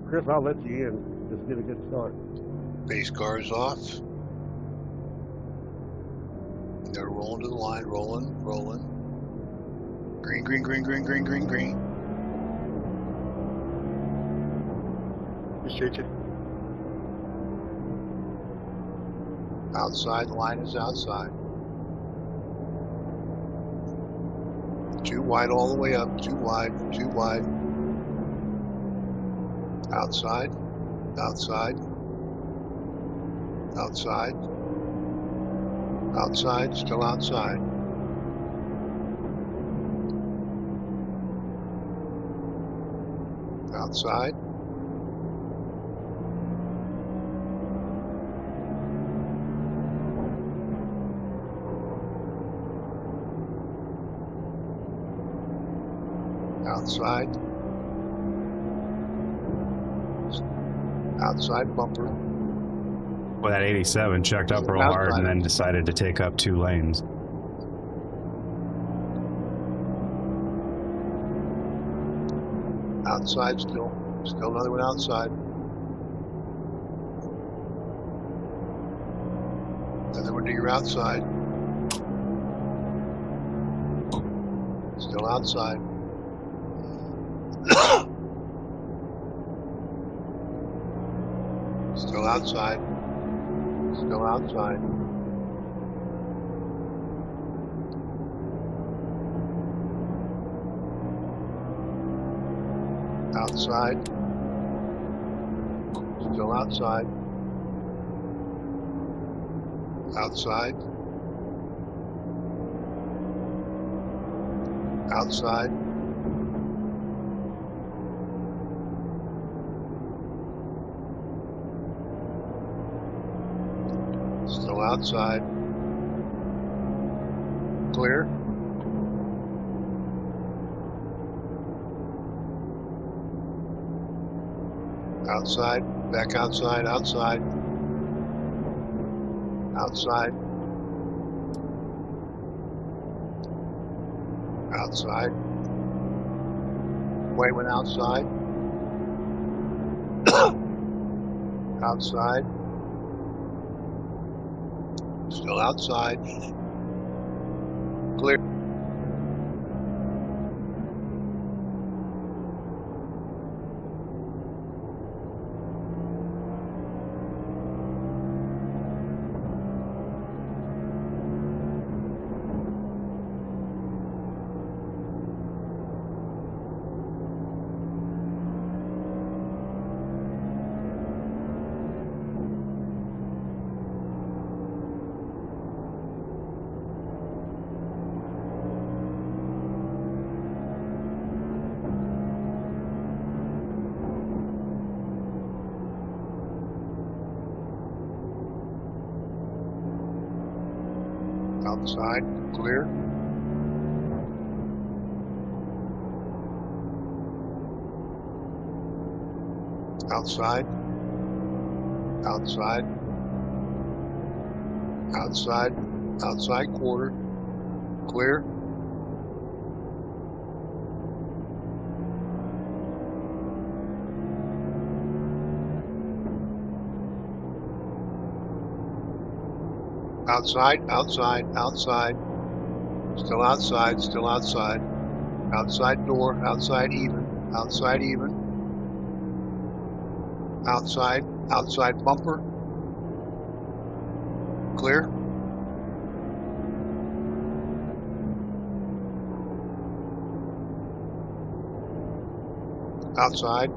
Chris, I'll let you in. Just get a good start. Base cars off. They're rolling to the line, rolling. Green, green, green, green, green, green, green. Appreciate you. Outside, the line is outside. Too wide all the way up, too wide. Outside. Still outside. Outside. Outside bumper. Well, that 87 checked up real hard and then decided to take up 2 lanes. Outside still another one outside. Another one to your outside. Still outside. Still outside. Outside. Still outside. Outside. Outside. Still outside. Clear. Outside, back outside. Outside. Way went outside. Outside. Still outside. Clear. Outside, clear. Outside. Outside quarter. Clear. Outside. Still outside. Outside door, outside even. Outside bumper. Clear. Outside.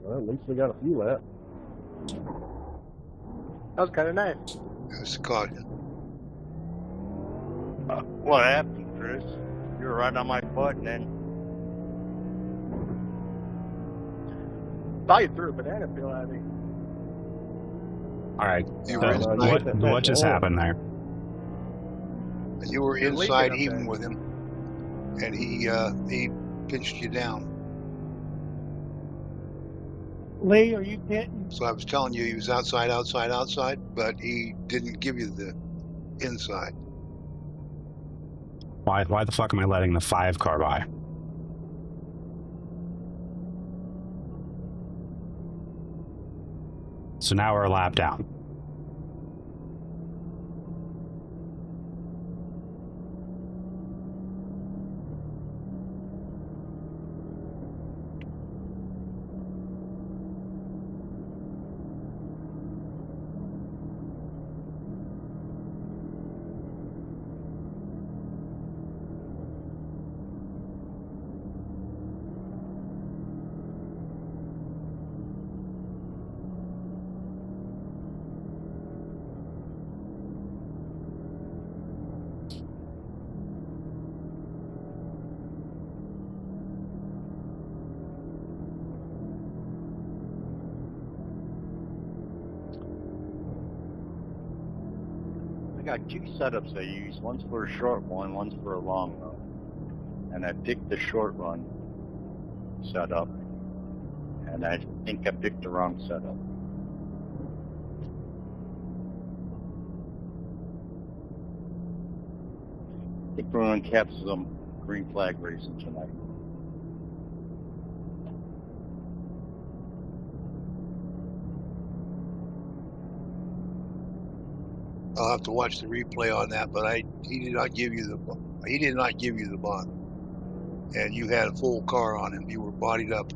Well, at least we got a few laps. That was kind of nice. That's the caution. What happened, Chris? You were right on my foot and then... Thought you threw a banana peel at me. All right. You were inside. What just happened there? You were inside even with him, and he pinched you down. Lee, are you pitting? So I was telling you he was outside, outside, outside, but he didn't give you the inside. Why the fuck am I letting the 5 car by? So now we're a lap down. I got 2 setups I use. One's for a short one, one's for a long run. And I picked the short run setup, and I think I picked the wrong setup. I think we're going to cap some green flag racing tonight. I'll have to watch the replay on that, but he did not give you the bond, and you had a full car on him. You were bodied up.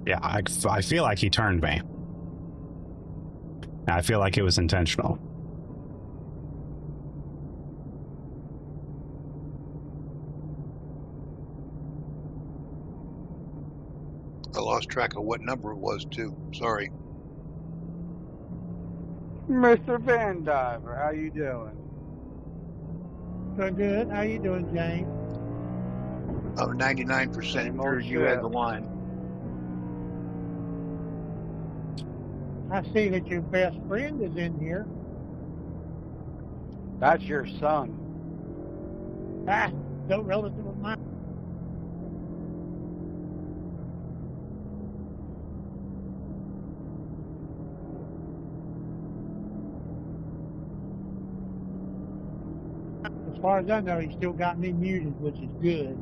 Yeah, I feel like he turned me. I feel like it was intentional. I lost track of what number it was too. Sorry. Mr. Van Diver, how you doing? Doing good. How you doing, James? I'm 99% sure you had the line. I see that your best friend is in here. That's your son. Ah, no relative of mine. As far as I know, he's still got me muted, which is good.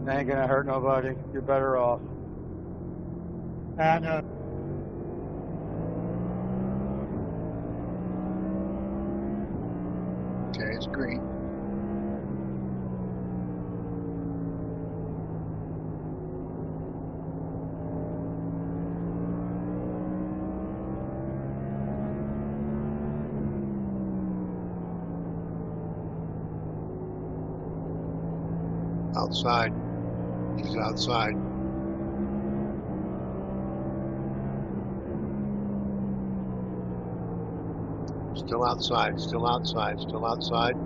It ain't gonna hurt nobody. You're better off. I know. Okay, it's green. Outside. He's outside. Still outside, still outside, still outside.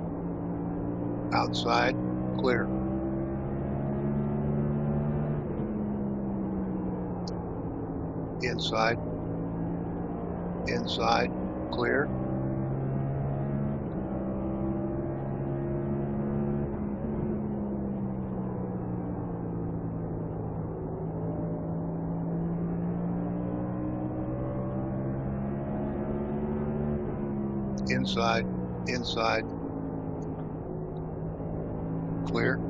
Outside, clear. Inside. Inside, clear. Inside, inside, clear.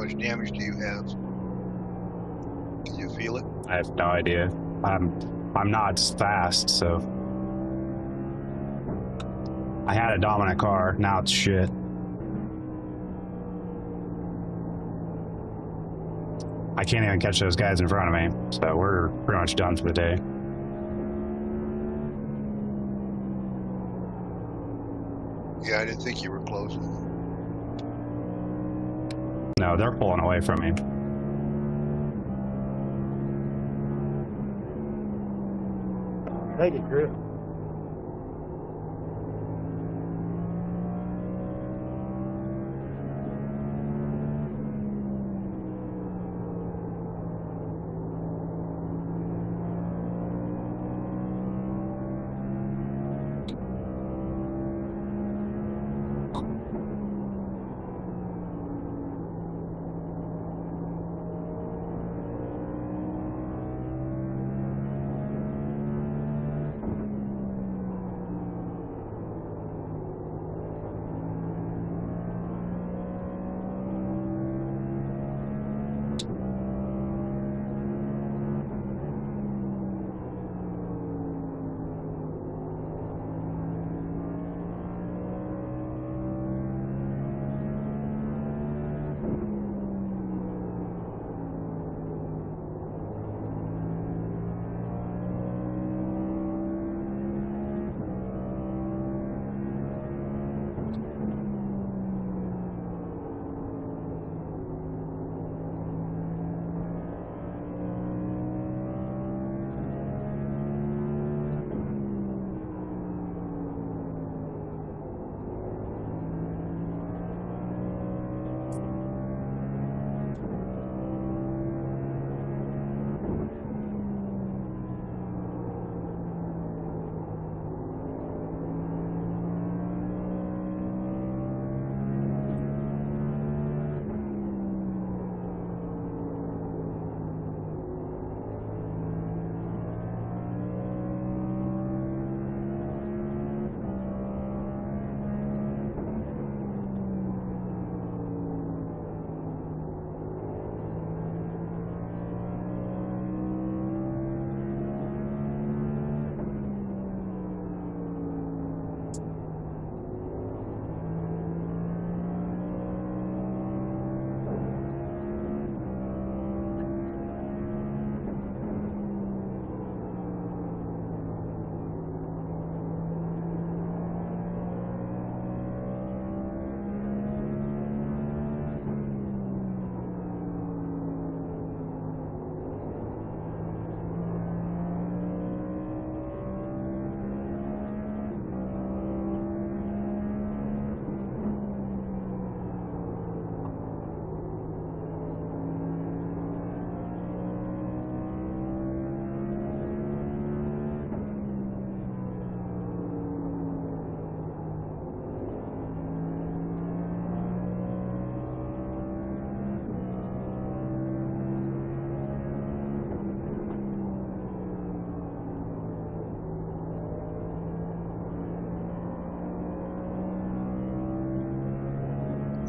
much damage do you have? Can you feel it? I have no idea. I'm not fast, so I had a dominant car. Now it's shit. I can't even catch those guys in front of me, so we're pretty much done for the day. Yeah, I didn't think you were close. No, they're pulling away from me. Take it, Chris.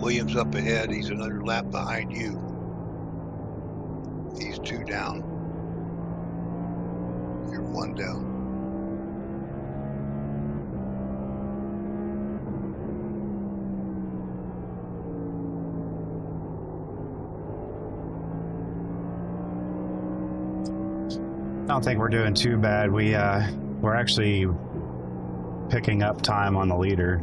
Williams up ahead. He's another lap behind you. He's 2 down. You're 1 down. I don't think we're doing too bad. We're actually picking up time on the leader.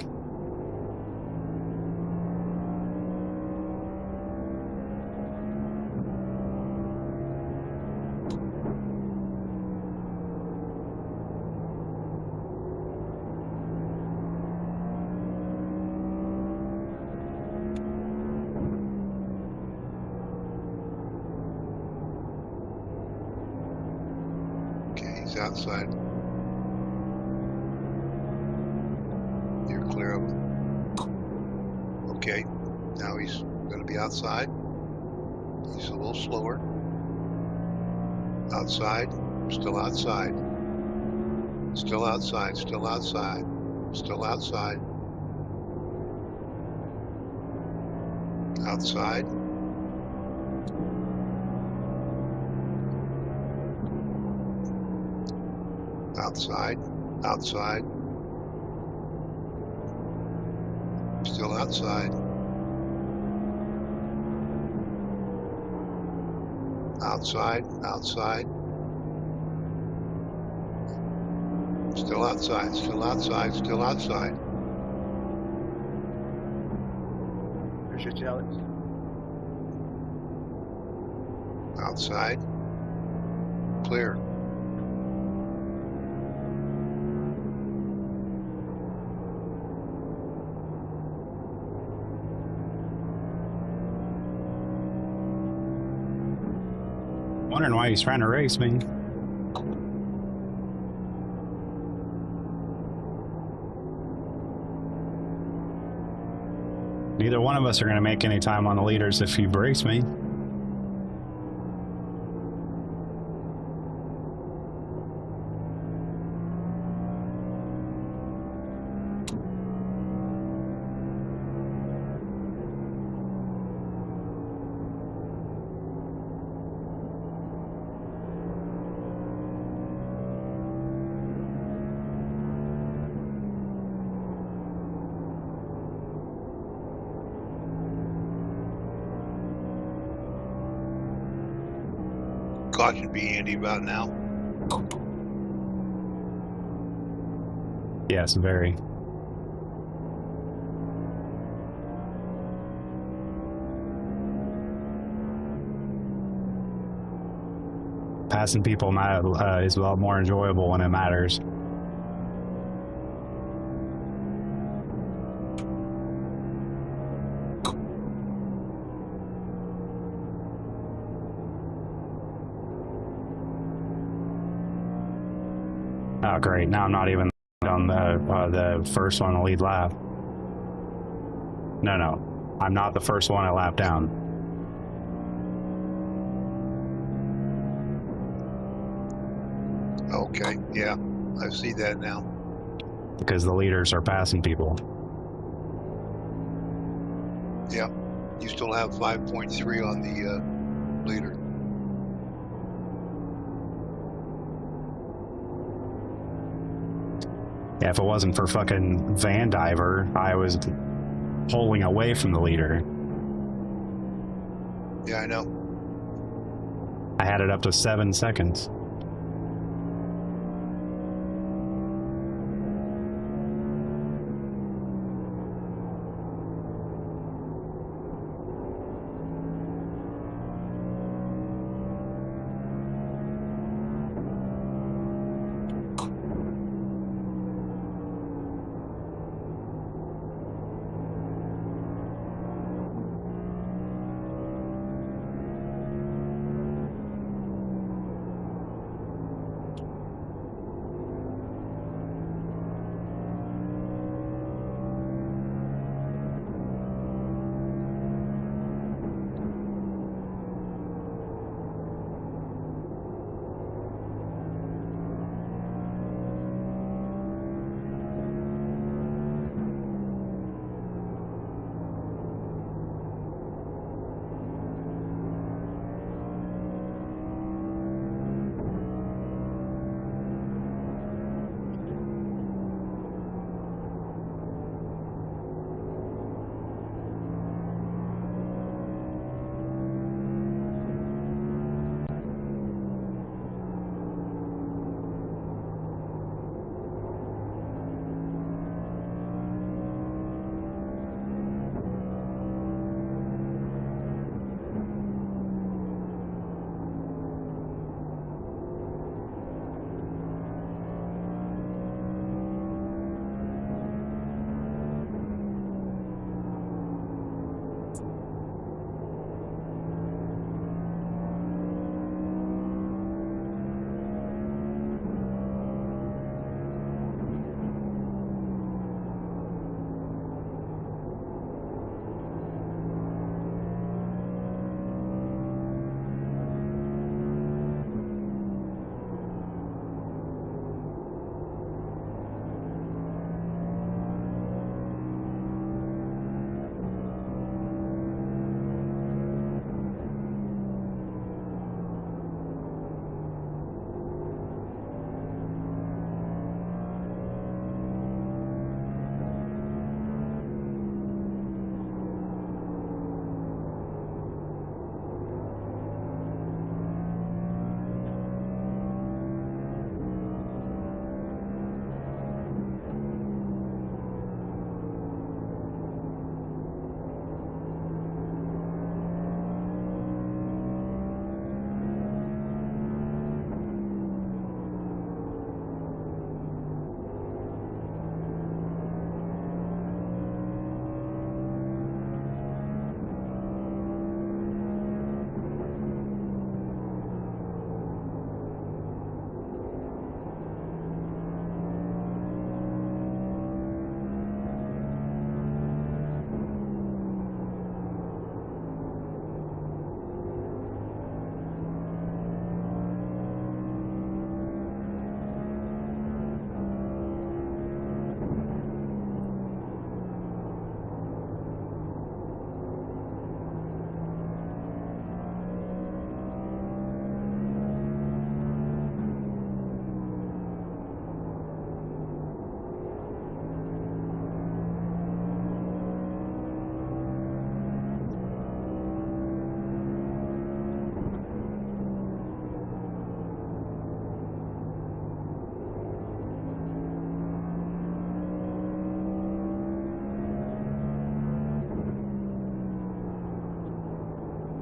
Outside. You're clear of him. Okay, now he's going to be outside. He's a little slower. Outside, still outside. Still outside, still outside. Still outside. Outside. Outside. Outside. Still outside. Outside. Outside. Still outside. Still outside. Still outside. There's your challenge. Outside. Clear. Wondering why he's trying to race me. Neither one of us are going to make any time on the leaders if you brace me. Caution be handy about now. Yes, very. Passing people is a lot more enjoyable when it matters. Oh, great. Now I'm not even on the first one to lead lap. No. I'm not the first one at lap down. Okay, yeah, I see that now. Because the leaders are passing people. Yeah, you still have 5.3 on the leader. Yeah, if it wasn't for fucking Van Diver, I was pulling away from the leader. Yeah, I know. I had it up to 7 seconds.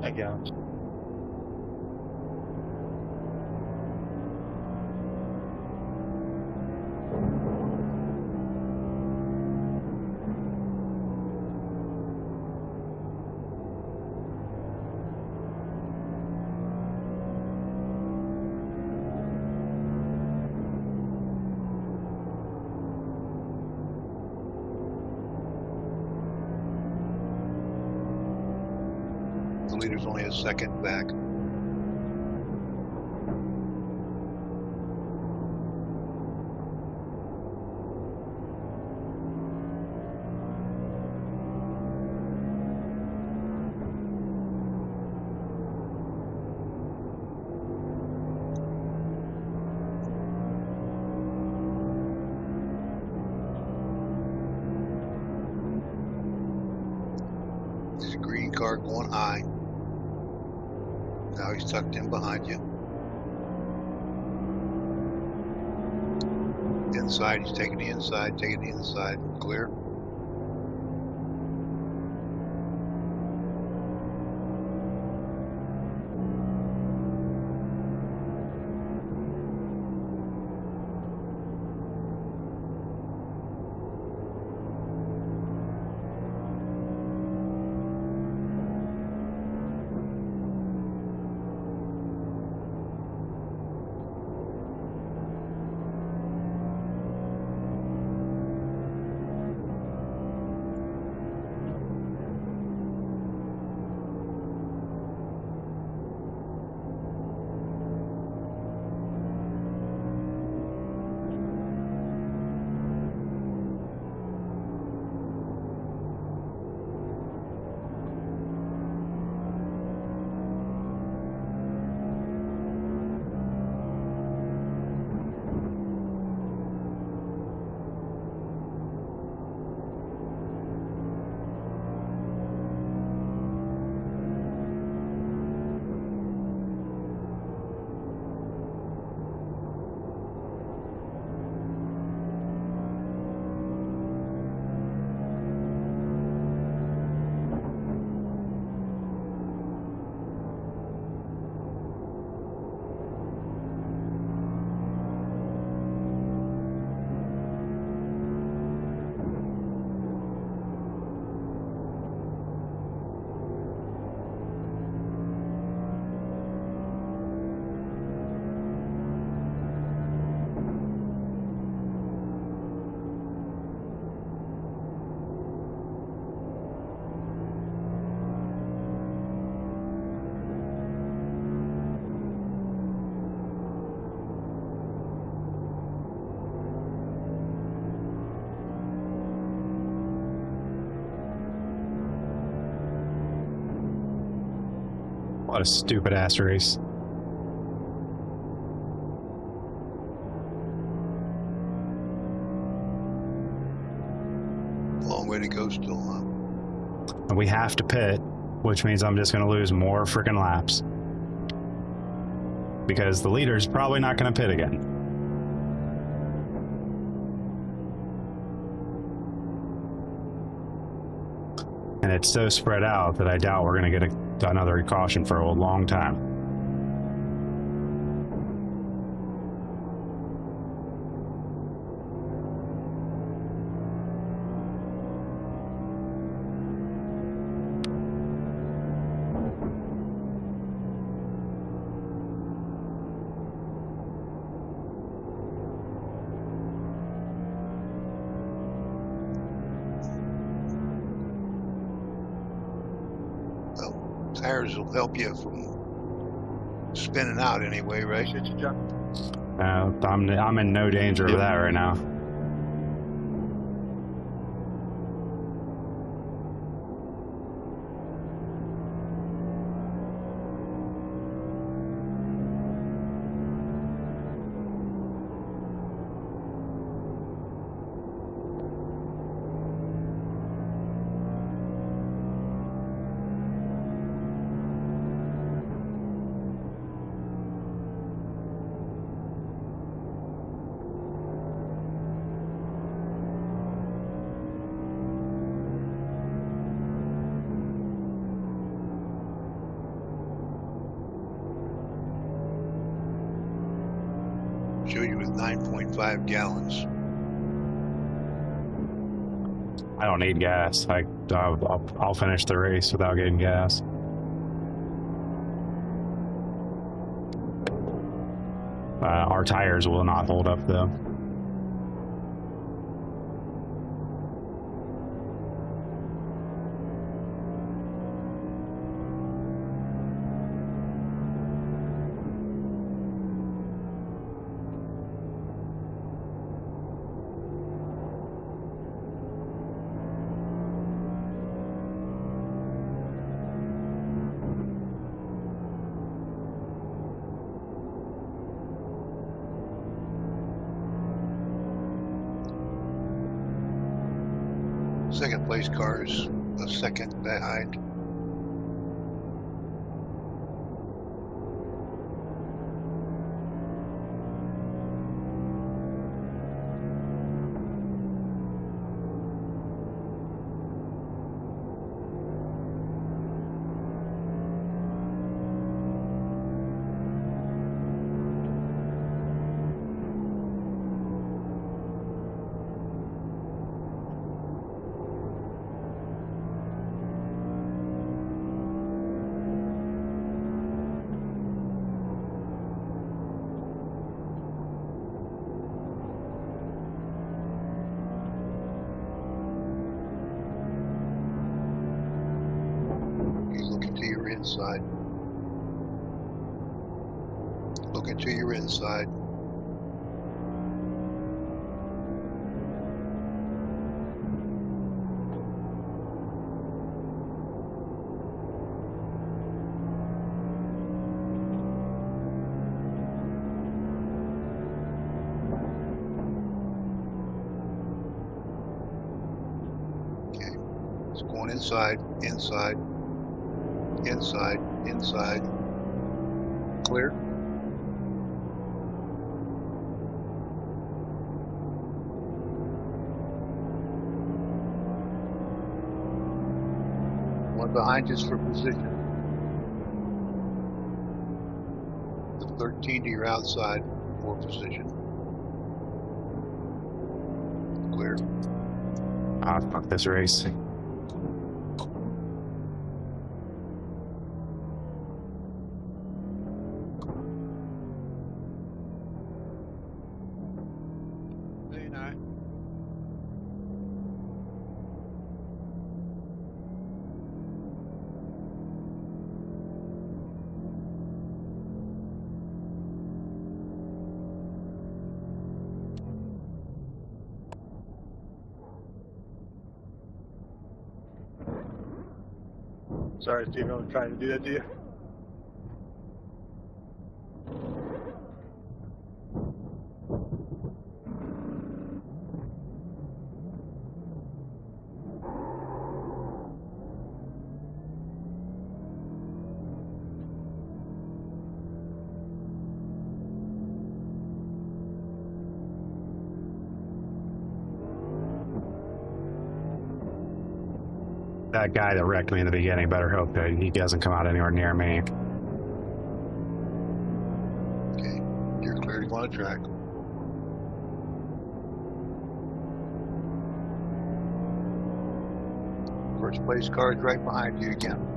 I guess. The leader's only a second back. There's a green car going high. Now he's tucked in behind you. Inside, he's taking the inside, taking the inside. Clear. What a stupid ass race. Long way to go still, huh? And we have to pit, which means I'm just going to lose more freaking laps. Because the leader's probably not going to pit again. And it's so spread out that I doubt we're going to get another caution for a long time. Tires will help you from spinning out anyway, right? I'm in no danger of that right now. show you with 9.5 gallons. I don't need gas. I'll finish the race without getting gas. Our tires will not hold up though. Second place car is a second behind. Inside. Looking to your inside. Okay, it's going inside, inside. Inside, inside, clear. One behind us for position. The 13 to your outside for position. Clear. Ah, fuck this race. Sorry, Steve, I'm trying to do that to you. That guy that wrecked me in the beginning, better hope that he doesn't come out anywhere near me. Okay, you're clear to go on the track. First place car is right behind you again.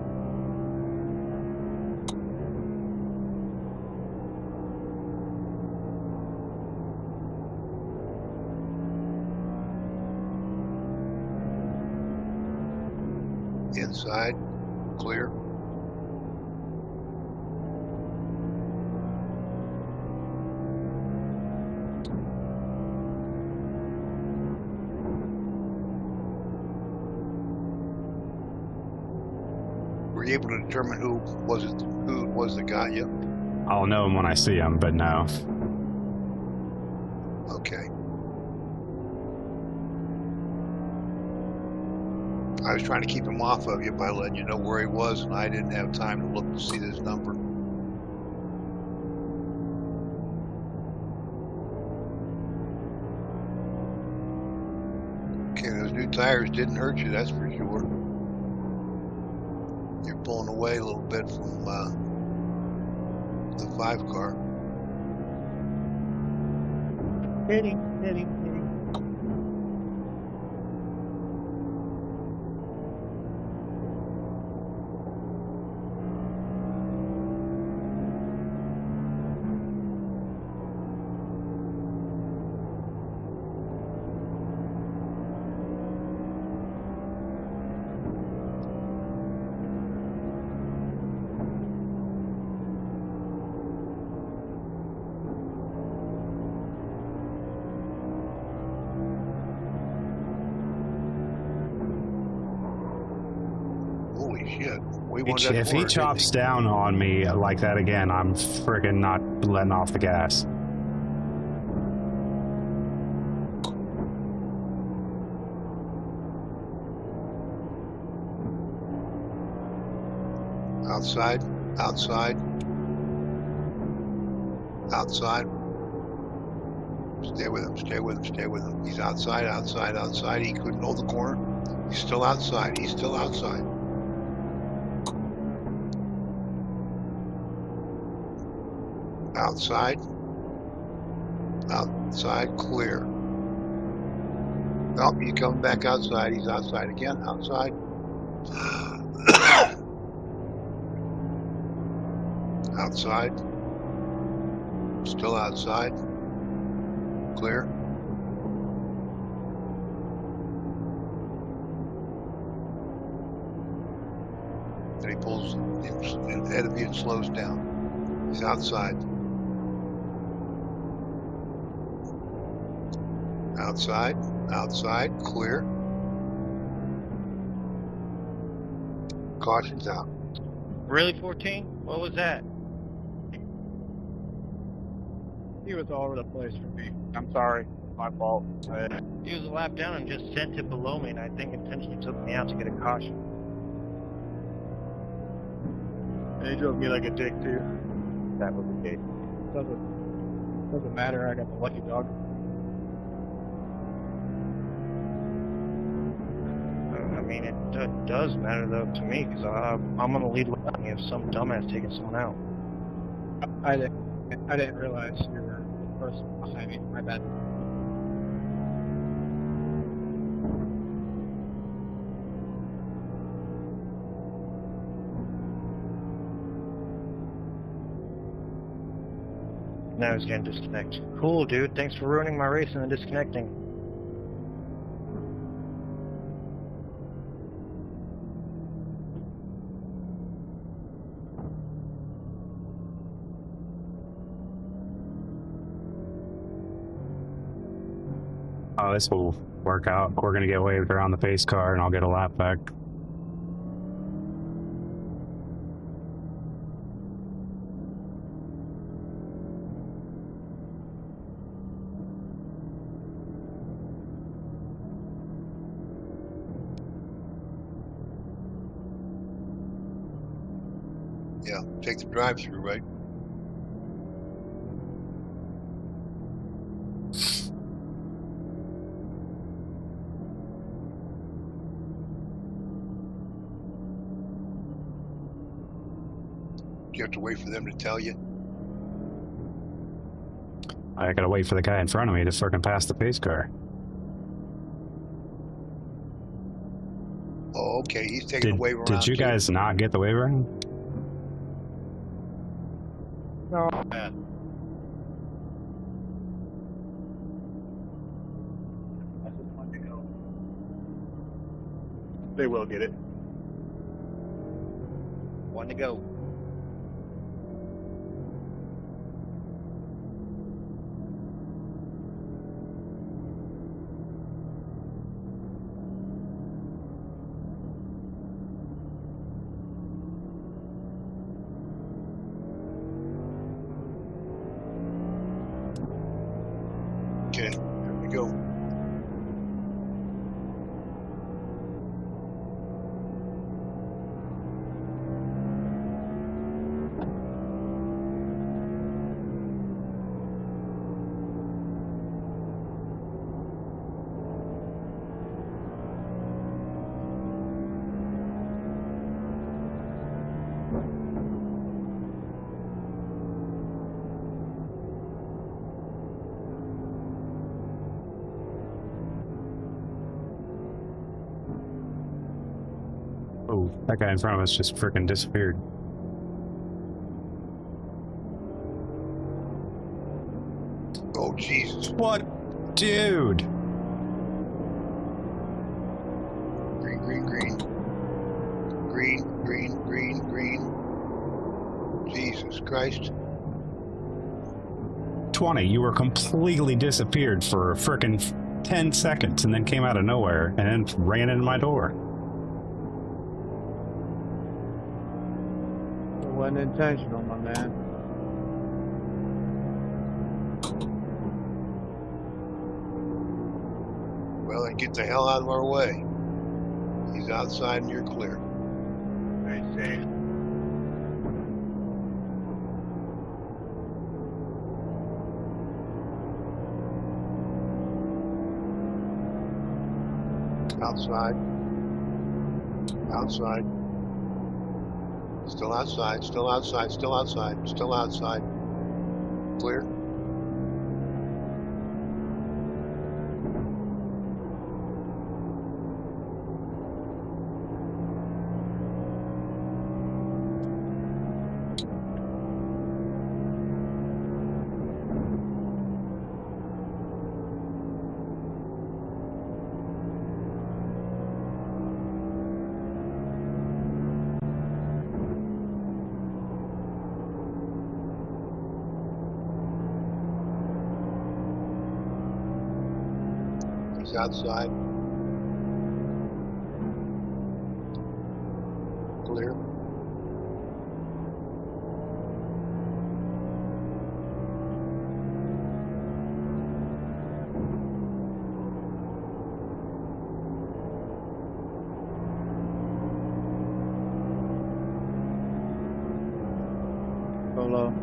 Inside, clear. Were you able to determine who it was that got you? I'll know him when I see him, but no. Okay. I was trying to keep him off of you by letting you know where he was, and I didn't have time to look to see this number. Okay, those new tires didn't hurt you, that's for sure. You're pulling away a little bit from the 5 car. Hit him, hit him, hit him. Holy shit. We won that If he corner, didn't chops down on me like that again, I'm friggin' not letting off the gas. Outside, outside, outside. Stay with him, stay with him, stay with him. He's outside, outside, outside. He couldn't hold the corner. He's still outside, he's still outside. Outside, outside, clear. Oh, he's coming back outside. He's outside again, outside. Outside. Still outside. Clear. Then he pulls ahead of you and slows down. He's outside. Outside, outside, clear. Caution's out. Really, 14? What was that? He was all over the place for me. I'm sorry. My fault. He was a lap down and just sent it below me, and I think intentionally took me out to get a caution. And he drove me like a dick too. That was the case. Doesn't matter. I got the lucky dog. I mean, it does matter though to me because I'm gonna lead without me if some dumbass taking someone out. I didn't realize you were the person behind me. My bad. Now he's gonna disconnect. Cool, dude. Thanks for ruining my race and then disconnecting. Oh, this will work out. We're gonna get waved around the pace car and I'll get a lap back. Yeah, take the drive-through, right? You have to wait for them to tell you. I gotta wait for the guy in front of me to fucking pass the pace car. Oh, okay. He's taking the wave around. Did you too. guys not get the wave around? No. Yeah. They will get it. One to go. Okay, here we go. That guy in front of us just freaking disappeared. Oh, Jesus. What? Dude! Green, green, green. Green, green, green, green. Jesus Christ. 20, you were completely disappeared for frickin' 10 seconds and then came out of nowhere and then ran into my door. It wasn't intentional, my man. Well, then get the hell out of our way. He's outside and you're clear. I see. Outside. Outside. Still outside, still outside, still outside, still outside. Clear. He's outside. Clear. Solo.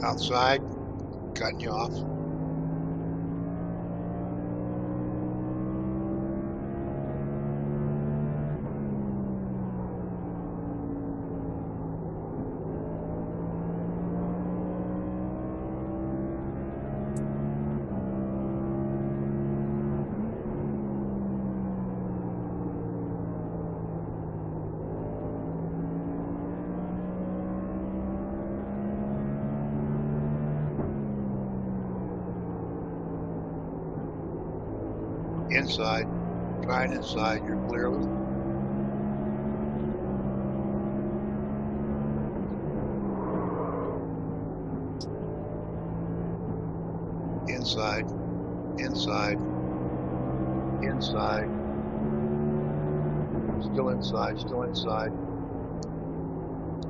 Outside. Cutting you off. Inside. Trying inside. You're clear. Inside. Inside. Inside. Still inside. Still inside.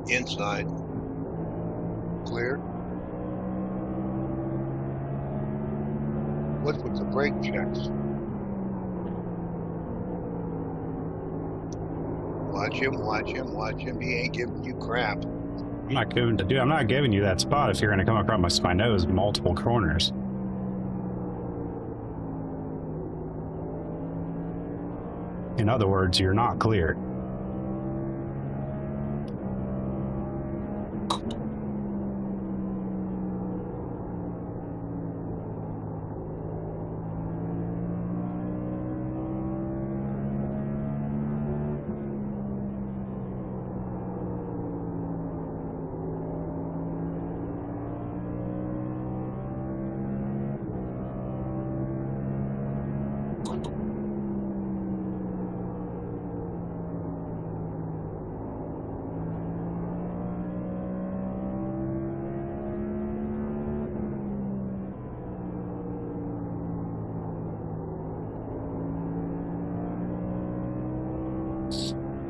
Inside. Clear. What's with the brake checks? Watch him, watch him, watch him. He ain't giving you crap. I'm not giving you that spot if you're going to come across my nose multiple corners. In other words, you're not cleared.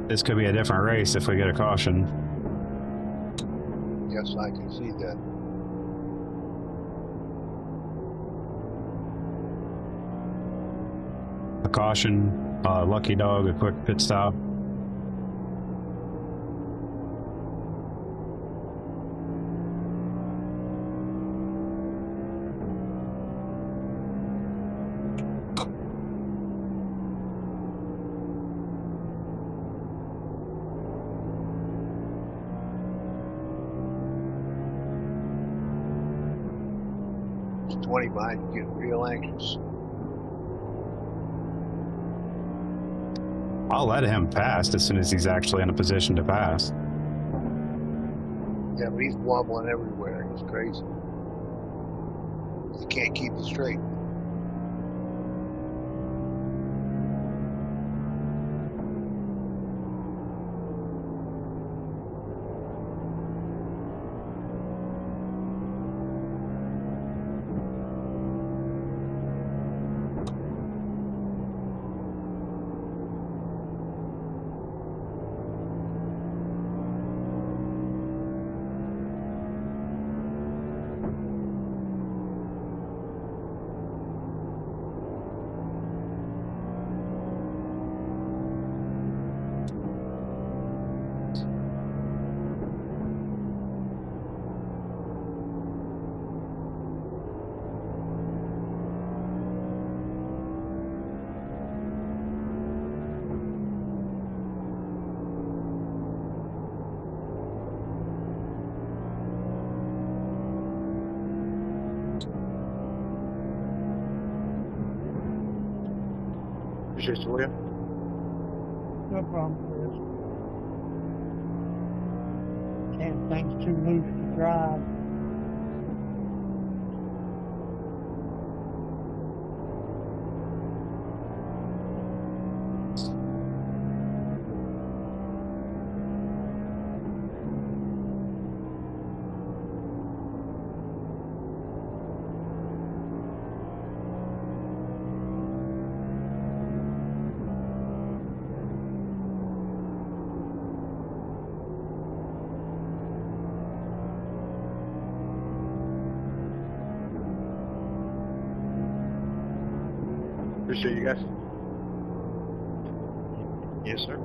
This could be a different race if we get a caution. Yes, I can see that. A caution, lucky dog, a quick pit stop. It's 20 behind, you getting real anxious. I'll let him pass as soon as he's actually in a position to pass. Yeah, but he's wobbling everywhere. He's crazy. He can't keep it straight. Appreciate you, William. No problem, Chris. Can't things too loose to drive. Appreciate you guys. Yes, sir.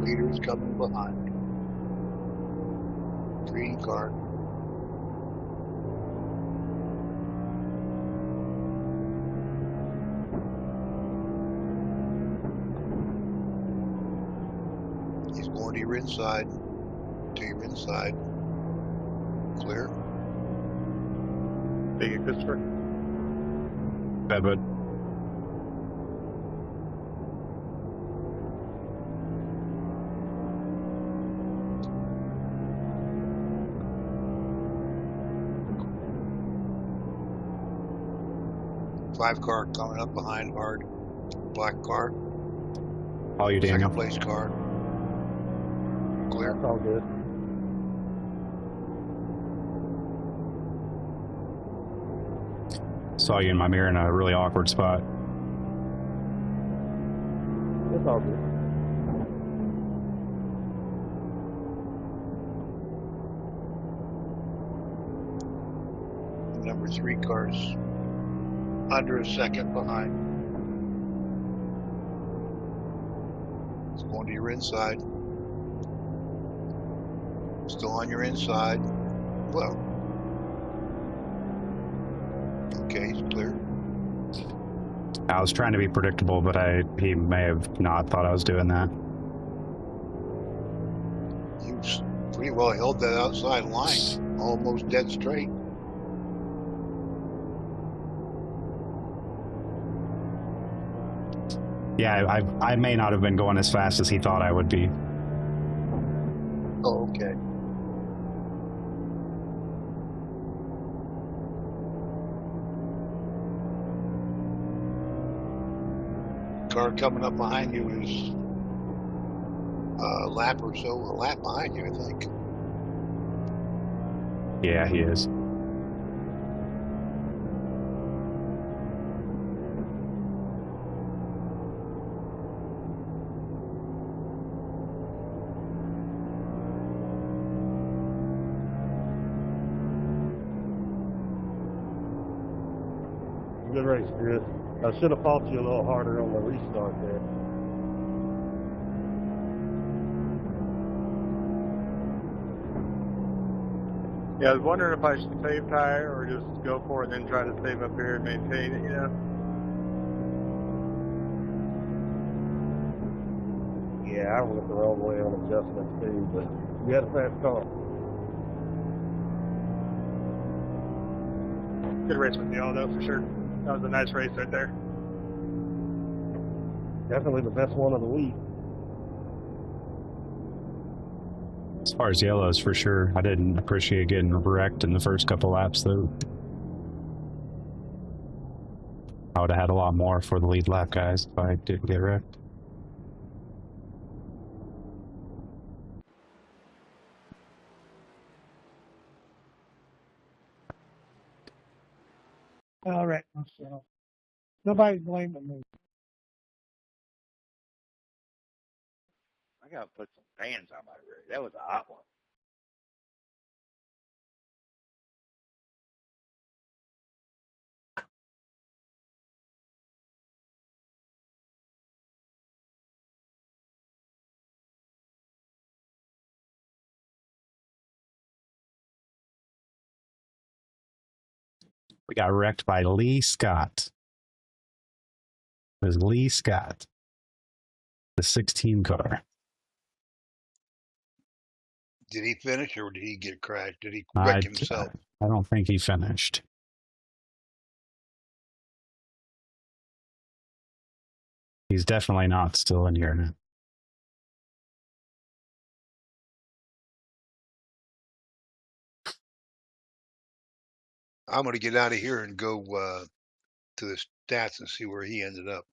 Leaders coming behind. Green car. your inside. To your inside. Clear. Thank you, Christopher. Bud. 5 car coming up behind hard. Black car. All you, Daniel. Second place car. Clear. That's all good. Saw you in my mirror in a really awkward spot. It's all good. Number 3 car's under a second behind. It's going to your inside. Still on your inside. Well. Okay, he's clear. I was trying to be predictable, but he may have not thought I was doing that. You pretty well held that outside line, almost dead straight. Yeah, I may not have been going as fast as he thought I would be. Oh, okay. Car coming up behind you is a lap or so, a lap behind you, I think. Yeah, he is. Good race, Chris. I should have fought you a little harder on the restart there. Yeah, I was wondering if I should save tire or just go for it and then try to save up here and maintain it, you know? Yeah, I went the wrong way on adjustments too, but you had a fast car. Good race with y'all, though, for sure. That was a nice race right there. Definitely the best one of the week. As far as yellows, for sure. I didn't appreciate getting wrecked in the first couple laps, though. I would have had a lot more for the lead lap guys if I didn't get wrecked. All right, myself. Nobody's blaming me. I gotta put some fans on my rig. That was a hot one. We got wrecked by Lee Scott. It was Lee Scott. The 16 car. Did he finish or did he get crashed? Did he wreck himself? I don't think he finished. He's definitely not still in here now. I'm going to get out of here and go to the stats and see where he ended up.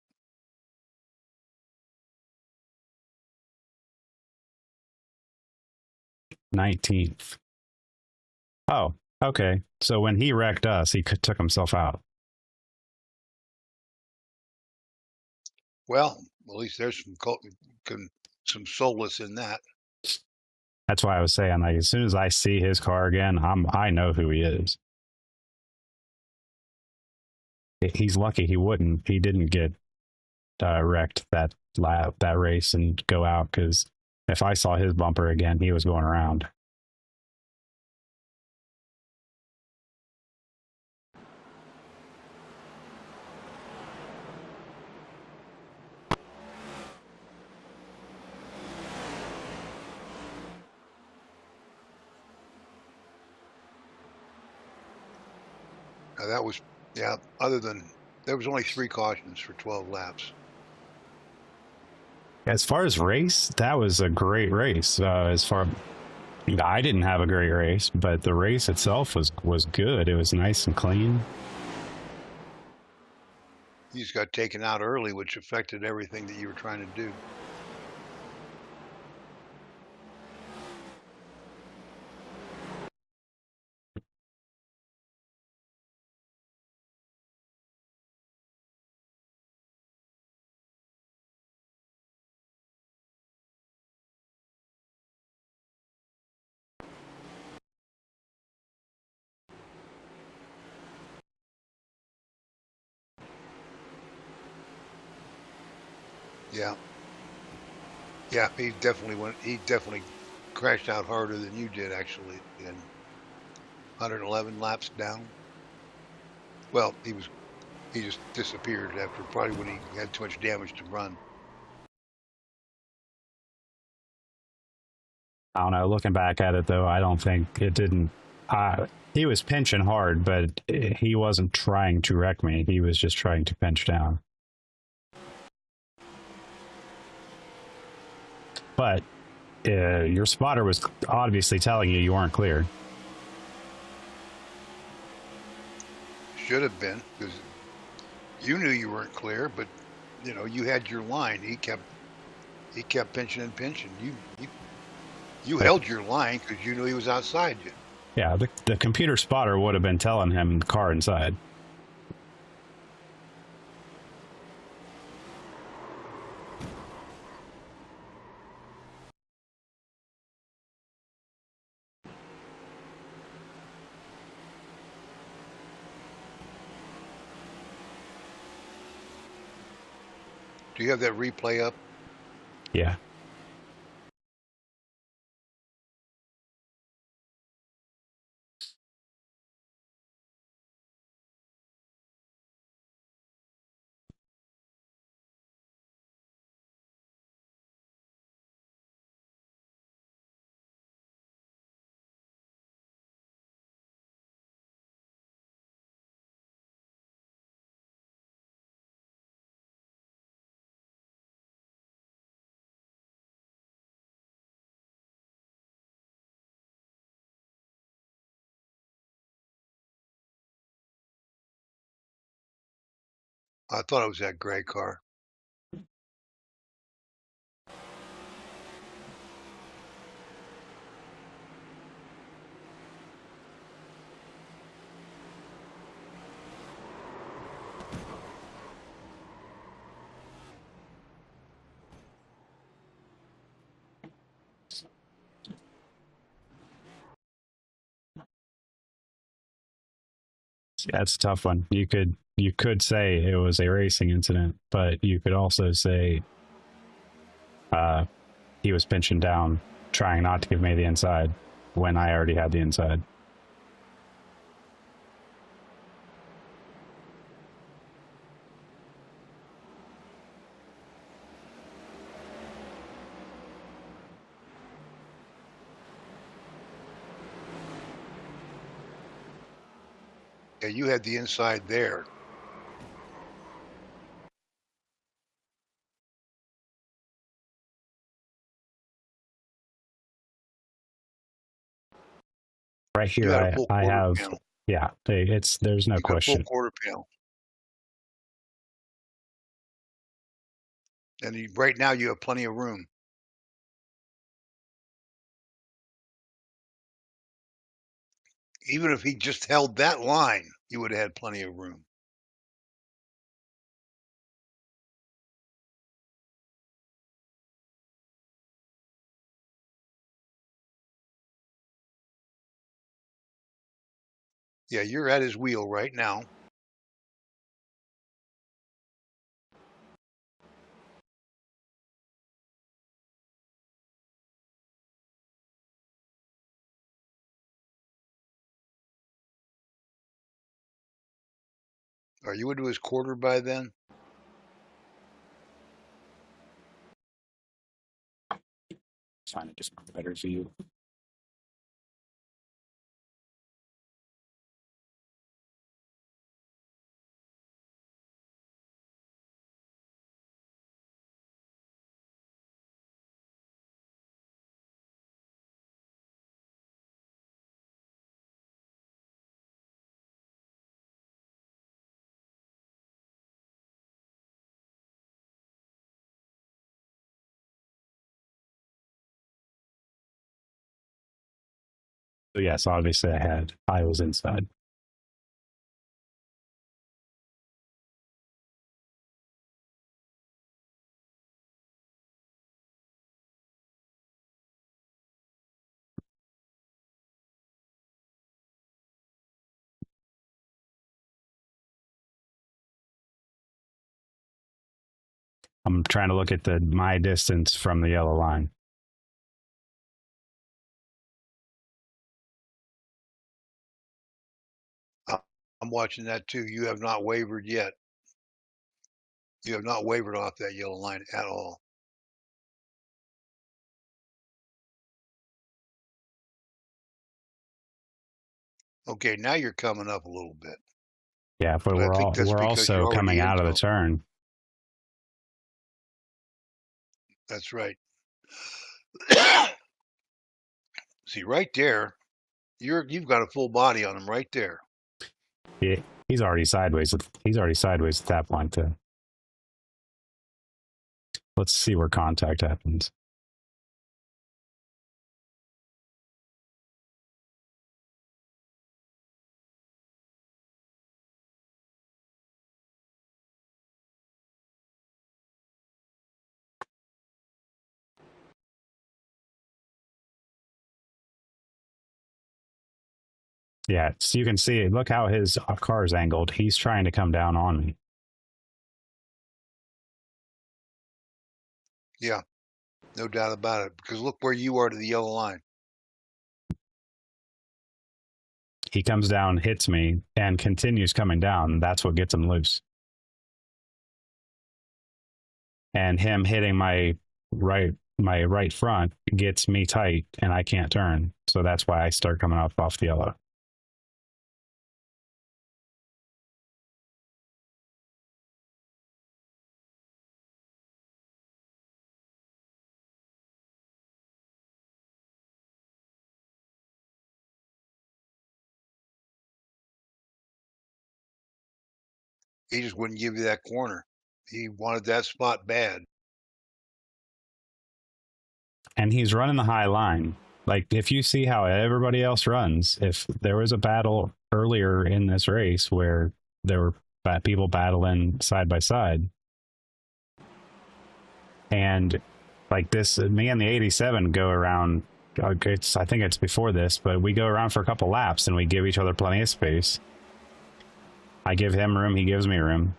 '19th. Oh, okay. So when he wrecked us, he took himself out. Well, at least there's some solace in that. That's why I was saying, like, as soon as I see his car again, I know who he is. He's lucky he didn't get wrecked that race and go out, because if I saw his bumper again, he was going around. That was, yeah, other than, there was only 3 cautions for 12 laps. As far as race, that was a great race. I didn't have a great race, but the race itself was good. It was nice and clean. You just got taken out early, which affected everything that you were trying to do. Yeah. Yeah, he definitely crashed out harder than you did, actually, in 111 laps down. Well, he just disappeared after, probably when he had too much damage to run. I don't know. Looking back at it, though, I don't think it didn't. He was pinching hard, but he wasn't trying to wreck me. He was just trying to pinch down. But your spotter was obviously telling you weren't clear. Should have been, because you knew you weren't clear, but you know, you had your line. He kept pinching and pinching. You held your line because you knew he was outside you. Yeah, the computer spotter would have been telling him the car inside. Do you have that replay up? Yeah. I thought it was that gray car. That's a tough one. You could say it was a racing incident, but you could also say he was pinching down, trying not to give me the inside when I already had the inside. Yeah, you had the inside there. Right here, I have, panel. Yeah, there's no question. Full quarter panel. And right now you have plenty of room. Even if he just held that line, you would have had plenty of room. Yeah, you're at his wheel right now. Are you into his quarter by then? Trying to just better view. So yes, obviously I was inside. I'm trying to look at my distance from the yellow line. I'm watching that too. You have not wavered yet. You have not wavered off that yellow line at all. Okay, now you're coming up a little bit. Yeah, but I think that's we're because also you're already coming out of the into turn. That's right. See, right there, you've got a full body on him right there. Yeah, he's already sideways. He's already sideways at that point. Let's see where contact happens. Yeah, so you can see, look how his car is angled. He's trying to come down on me. Yeah, no doubt about it. Because look where you are to the yellow line. He comes down, hits me, and continues coming down. That's what gets him loose. And him hitting my right front gets me tight, and I can't turn. So that's why I start coming off the yellow. He just wouldn't give you that corner. He wanted that spot bad. And he's running the high line. Like, if you see how everybody else runs, if there was a battle earlier in this race where there were people battling side by side, and like this, me and the 87 go around. I think it's before this, but we go around for a couple laps and we give each other plenty of space. I give him room, he gives me room.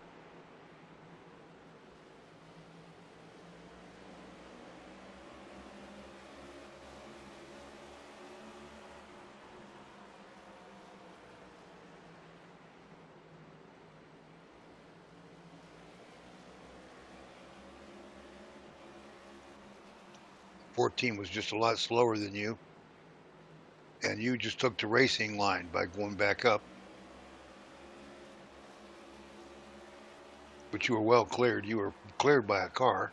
'14 was just a lot slower than you. And you just took the racing line by going back up. But you were well cleared. You were cleared by a car.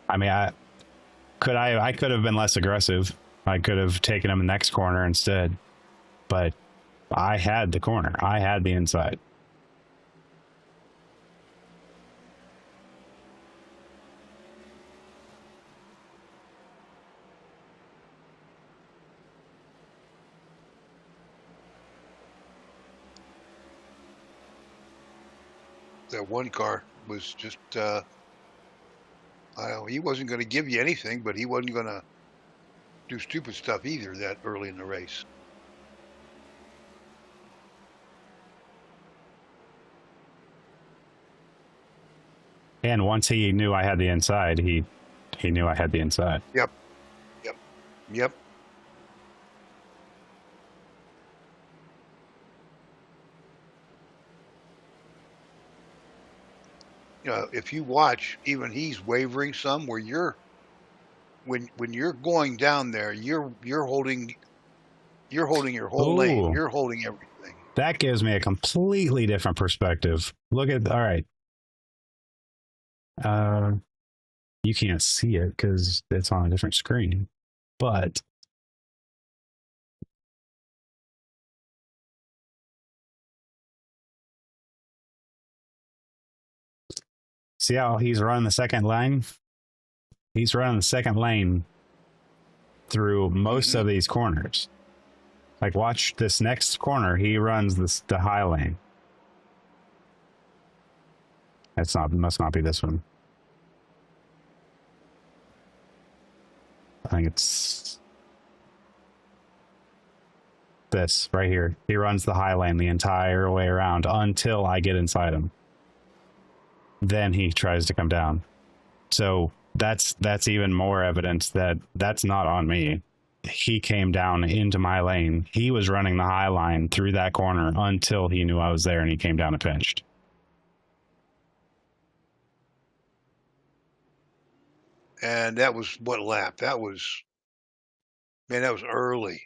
I mean, I could have been less aggressive. I could have taken him the next corner instead. But I had the corner. I had the inside. That one car was just, I don't know, he wasn't going to give you anything, but he wasn't going to do stupid stuff either that early in the race. And once he knew I had the inside, he knew I had the inside. Yep. If you watch, even he's wavering some where you're, when you're going down there, you're holding your whole lane. You're holding everything. That gives me a completely different perspective. Look at, all right. You can't see it because it's on a different screen, but See how he's running the second lane? He's running the second lane through most of these corners. Like, watch this next corner. He runs the high lane. That's not, must not be this one. I think it's this right here. He runs the high lane the entire way around until I get inside him. Then he tries to come down. So that's even more evidence that that's not on me. He came down into my lane. He was running the high line through that corner until he knew I was there, and he came down and pinched. And that was what lap? That was, man, that was early.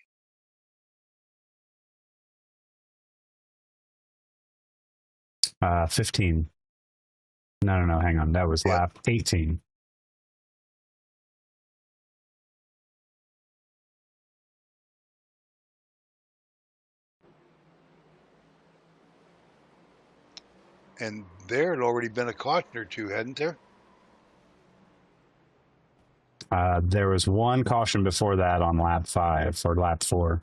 Uh, 15. No, hang on. That was lap 18. And there had already been a caution or two, hadn't there? There was one caution before that on lap 5 or lap 4.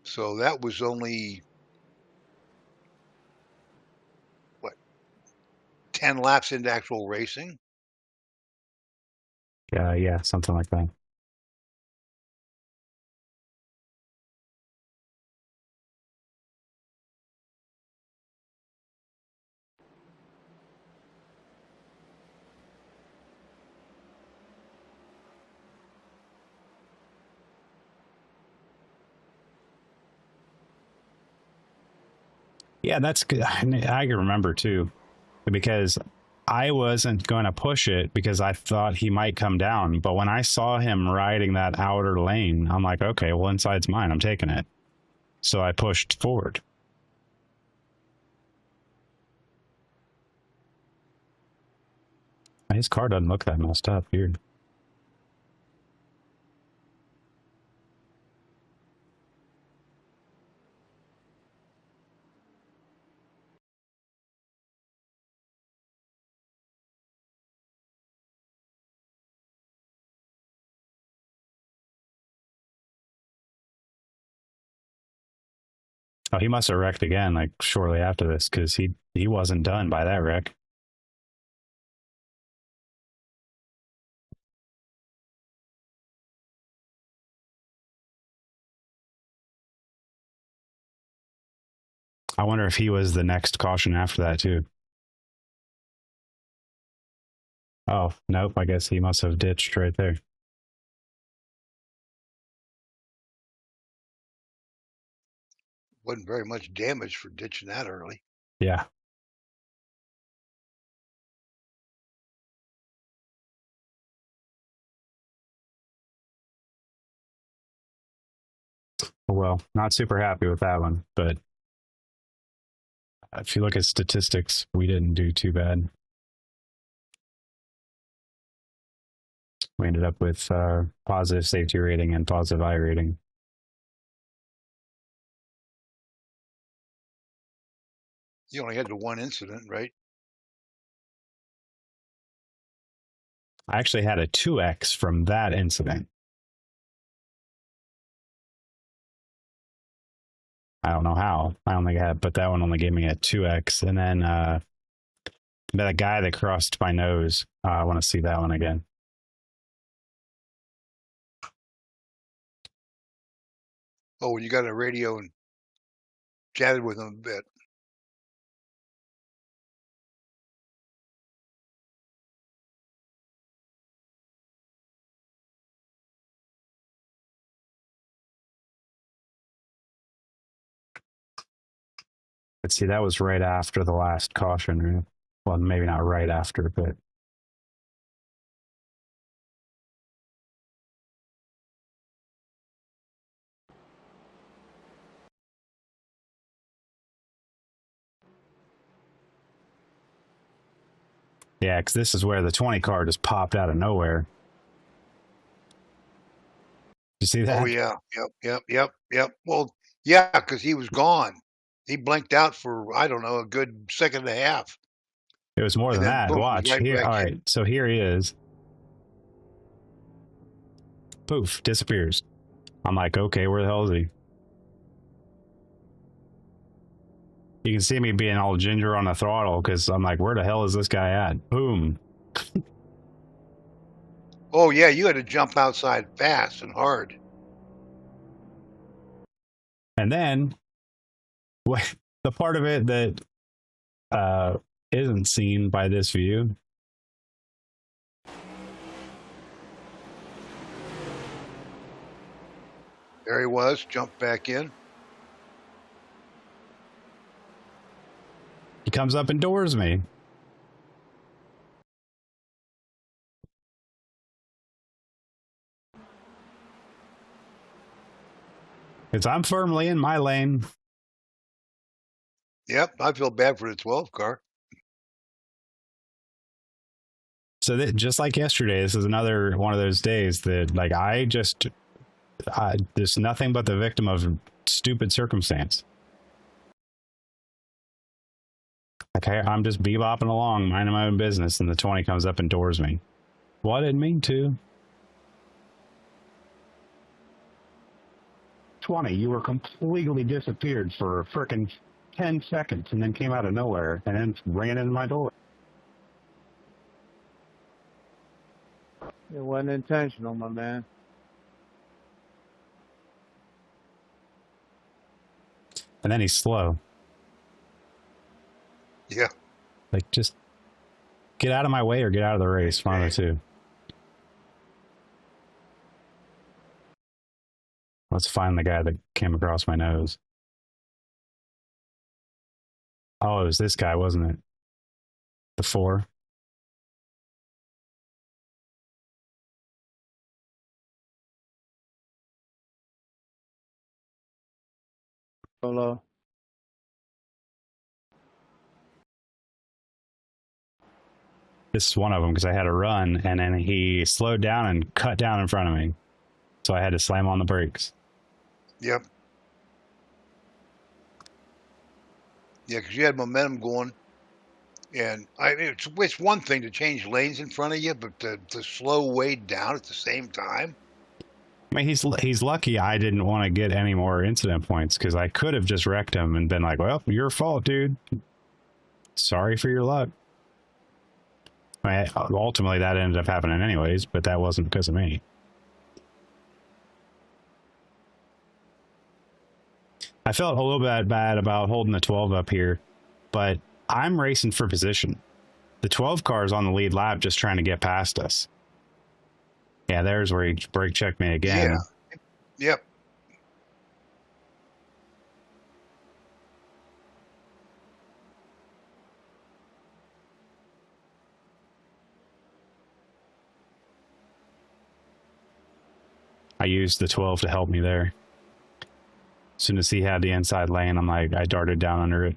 So that was only, what, 10 laps into actual racing? Yeah, something like that. Yeah, that's good. I can remember too, because I wasn't going to push it because I thought he might come down. But when I saw him riding that outer lane, I'm like, okay, well, inside's mine. I'm taking it. So I pushed forward. His car doesn't look that messed up here. Oh, he must have wrecked again, like shortly after this, because he wasn't done by that wreck. I wonder if he was the next caution after that too. Oh, nope. I guess he must have ditched right there. Wasn't very much damage for ditching that early. Yeah. Well, not super happy with that one, but if you look at statistics, we didn't do too bad. We ended up with positive safety rating and positive I rating. You only had the one incident, right? I actually had a 2x from that incident. I don't know how. I only had, but that one only gave me a 2x. And then that guy that crossed my nose, I want to see that one again. Oh, when you got a radio and chatted with him a bit. But see, that was right after the last caution, right? Well, maybe not right after, but yeah, because this is where the 20 car just popped out of nowhere. You see that? Oh yeah, yep. Well, yeah, because he was gone. He blinked out for I don't know a good second and a half, It was more and than then that. boom, he's Watch right here. back All in. right, so here he is. Poof, disappears. I'm like, okay, where the hell is he? You can see me being all ginger on the throttle because I'm like, where the hell is this guy at? Boom. Oh yeah, you had to jump outside fast and hard. And then the part of it that isn't seen by this view. There he was, jumped back in. He comes up and doors me. Because I'm firmly in my lane. Yep, I feel bad for the 12 car. So that, just like yesterday, this is another one of those days that like there's nothing but the victim of stupid circumstance. Okay, I'm just bebopping along, minding my own business, and the 20 comes up and doors me. Well, I didn't mean to. 20, you were completely disappeared for frickin' 10 seconds and then came out of nowhere and then ran into my door. It wasn't intentional, my man. And then he's slow. Yeah. Like, just get out of my way or get out of the race. One of the two. Let's find the guy that came across my nose. Oh, it was this guy, wasn't it? The 4. Hello. This is one of them because I had a run and then he slowed down and cut down in front of me. So I had to slam on the brakes. Yep. Yeah, because you had momentum going. And it's one thing to change lanes in front of you, but to slow way down at the same time. I mean, he's lucky I didn't want to get any more incident points because I could have just wrecked him and been like, well, your fault, dude. Sorry for your luck. I mean, ultimately, that ended up happening anyways, but that wasn't because of me. I felt a little bit bad about holding the 12 up here, but I'm racing for position. The 12 car is on the lead lap just trying to get past us. Yeah, there's where he brake checked me again. Yeah. Yep. I used the 12 to help me there. As soon as he had the inside lane, I'm like, I darted down under it.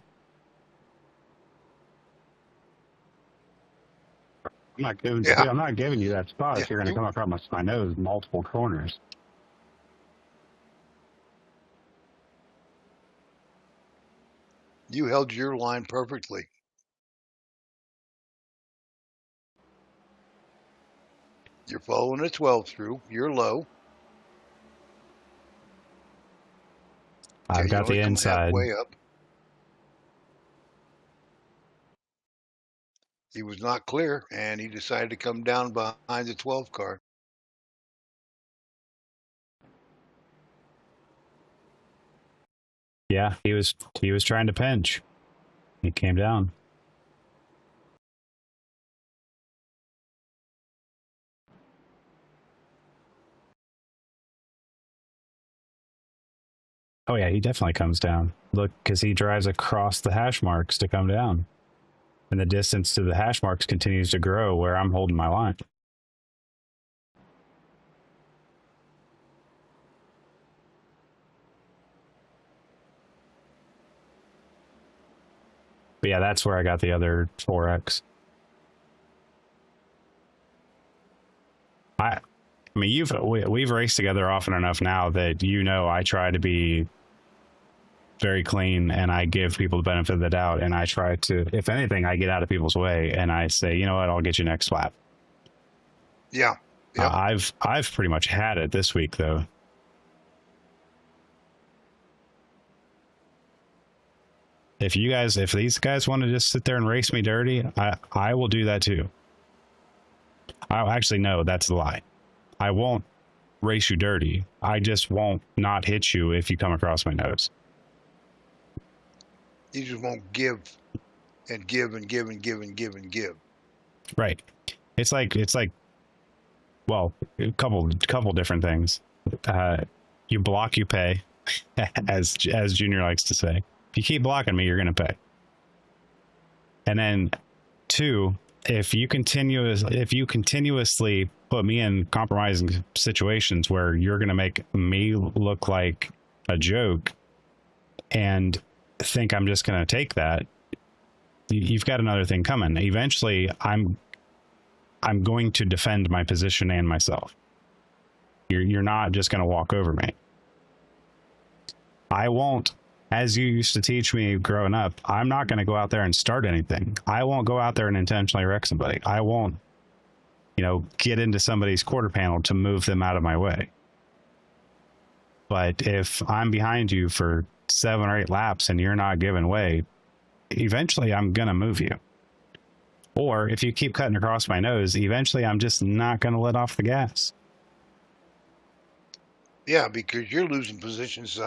I'm not giving you that spot if you're going to come across my nose multiple corners. You held your line perfectly. You're following a 12 through. You're low. I've got the inside. Halfway up. He was not clear, and he decided to come down behind the 12 car. Yeah, he was trying to pinch. He came down. Oh yeah, he definitely comes down. Look, because he drives across the hash marks to come down. And the distance to the hash marks continues to grow where I'm holding my line. But yeah, that's where I got the other 4X. I mean, we've raced together often enough now that I try to be very clean and I give people the benefit of the doubt, and I try to, if anything, I get out of people's way and I say, you know what, I'll get you next lap. Yeah. Yep. I've pretty much had it this week though. If these guys want to just sit there and race me dirty, I will do that too. Actually, no, that's a lie. I won't race you dirty. I just won't not hit you if you come across my nose. You just won't give and give and give and give and give and give. Right. It's like, well, a couple different things. You block, you pay, as Junior likes to say. If you keep blocking me, you're going to pay. And then 2, if you continuously put me in compromising situations where you're going to make me look like a joke and think I'm just going to take that, you've got another thing coming. Eventually, I'm going to defend my position and myself. You're not just going to walk over me. I won't, as you used to teach me growing up, I'm not going to go out there and start anything. I won't go out there and intentionally wreck somebody. I won't, get into somebody's quarter panel to move them out of my way. But if I'm behind you for 7 or 8 laps and you're not giving way, eventually I'm going to move you. Or if you keep cutting across my nose, eventually I'm just not going to let off the gas. Yeah, because you're losing positions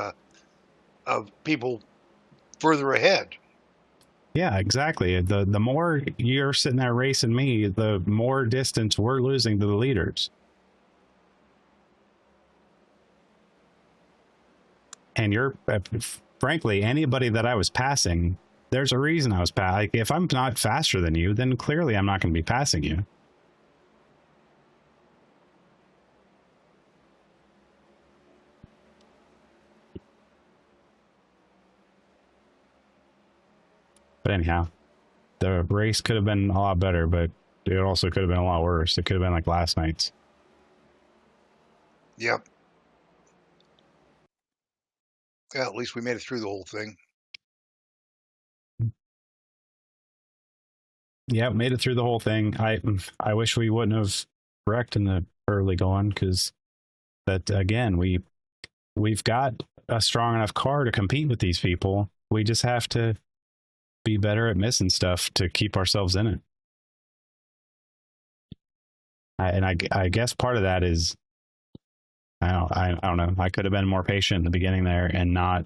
of people further ahead. Yeah, exactly. The more you're sitting there racing me, the more distance we're losing to the leaders. And frankly, anybody that I was passing, there's a reason I was passing. Like, if I'm not faster than you, then clearly I'm not going to be passing you. But anyhow, the race could have been a lot better, but it also could have been a lot worse. It could have been like last night's. Yep. Yeah, at least we made it through the whole thing. Yeah, made it through the whole thing. I wish we wouldn't have wrecked in the early going, because that, again, we've got a strong enough car to compete with these people. We just have to be better at missing stuff to keep ourselves in it. I guess part of that is, I don't know. I could have been more patient in the beginning there and not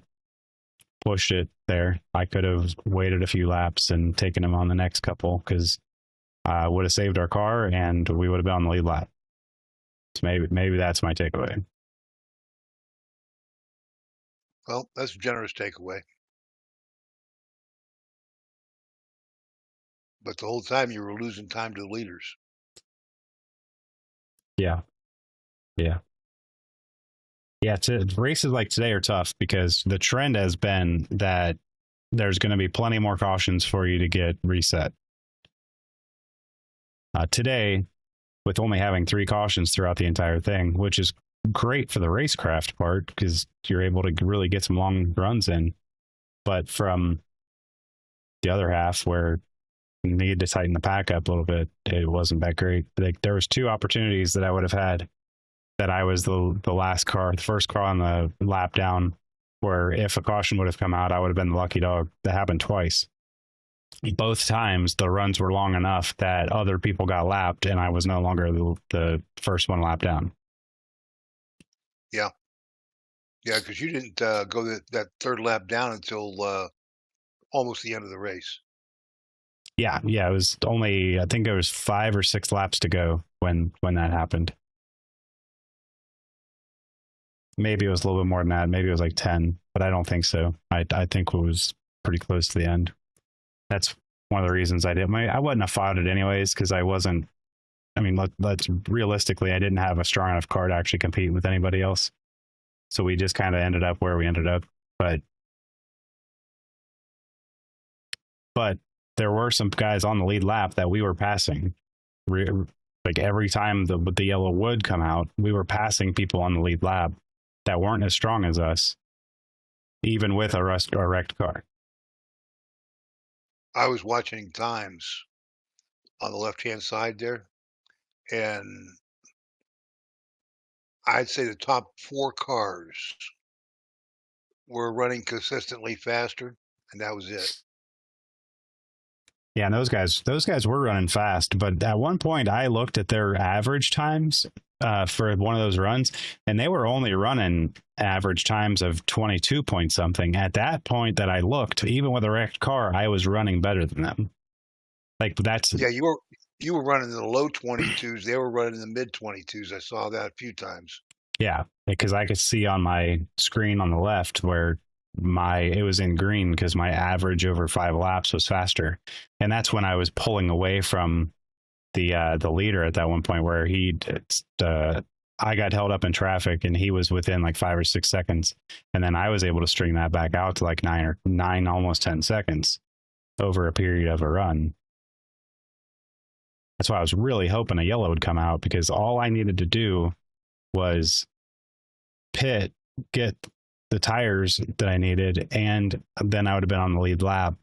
pushed it there. I could have waited a few laps and taken him on the next couple, because I would have saved our car and we would have been on the lead lap. So maybe that's my takeaway. Well, that's a generous takeaway. But the whole time you were losing time to the leaders. Yeah. Races like today are tough because the trend has been that there's going to be plenty more cautions for you to get reset. Today, with only having 3 cautions throughout the entire thing, which is great for the racecraft part because you're able to really get some long runs in. But from the other half, where you need to tighten the pack up a little bit, it wasn't that great. Like, there was 2 opportunities that I would have had that I was the first car on the lap down, where if a caution would have come out, I would have been the lucky dog. That happened twice. Both times the runs were long enough that other people got lapped and I was no longer the first one lapped down. Yeah, because you didn't go that 3rd lap down until almost the end of the race. Yeah, it was only, I think it was 5 or 6 laps to go when that happened. Maybe it was a little bit more than that. Maybe it was like 10, but I don't think so. I think it was pretty close to the end. That's one of the reasons I did. I wouldn't have fought it anyways, because I wasn't. I mean, let's realistically, I didn't have a strong enough car to actually compete with anybody else. So we just kind of ended up where we ended up. But there were some guys on the lead lap that we were passing. There Like every time the yellow would come out, we were passing people on the lead lap that weren't as strong as us, even with a wrecked car. I was watching times on the left-hand side there, and I'd say the top 4 cars were running consistently faster, and that was it. Yeah, and those guys were running fast, but at one point I looked at their average times for one of those runs, and they were only running average times of 22 point something. At that point that I looked, even with a wrecked car, I was running better than them. Like that's Yeah, you were running in the low 22s. They were running in the mid 22s. I saw that a few times. Yeah, because I could see on my screen on the left where it was in green because my average over 5 laps was faster, and that's when I was pulling away from the leader at that one point where I got held up in traffic and he was within like 5 or 6 seconds, and then I was able to string that back out to like 9 almost 10 seconds over a period of a run. That's why I was really hoping a yellow would come out, because all I needed to do was pit, get the tires that I needed, and then I would have been on the lead lap,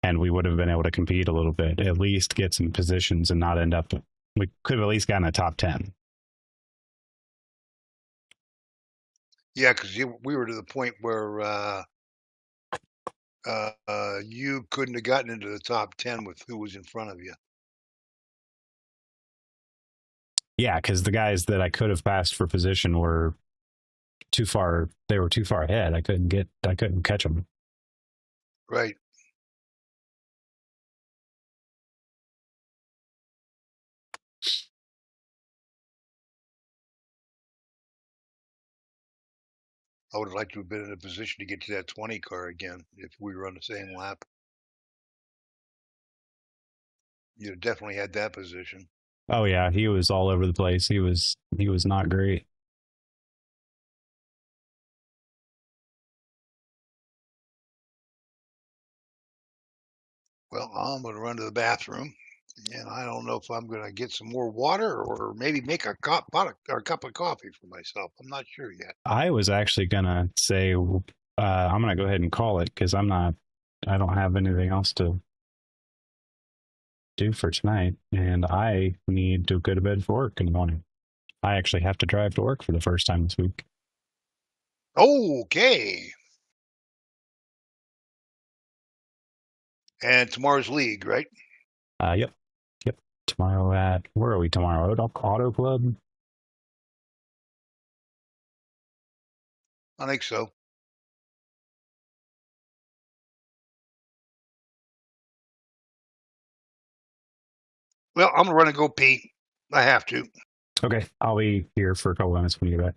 and we would have been able to compete a little bit, at least get some positions and not end up, we could have at least gotten a top 10. Yeah, because we were to the point where you couldn't have gotten into the top 10 with who was in front of you. Yeah, because the guys that I could have passed for position were too far. They were too far ahead. I couldn't catch them. Right. I would have liked to have been in a position to get to that 20 car again if we were on the same lap. You'd have definitely had that position. Oh yeah, he was all over the place. He was not great. Well, I'm going to run to the bathroom, and I don't know if I'm going to get some more water or maybe make a cup of coffee for myself. I'm not sure yet. I was actually gonna say I'm gonna go ahead and call it, because I don't have anything else to do for tonight, and I need to go to bed for work in the morning. I actually have to drive to work for the first time this week. Okay. And tomorrow's league, right? Yep. Tomorrow where are we tomorrow? Auto Club? I think so. Well, I'm going to run and go pee. I have to. Okay, I'll be here for a couple minutes when you get back.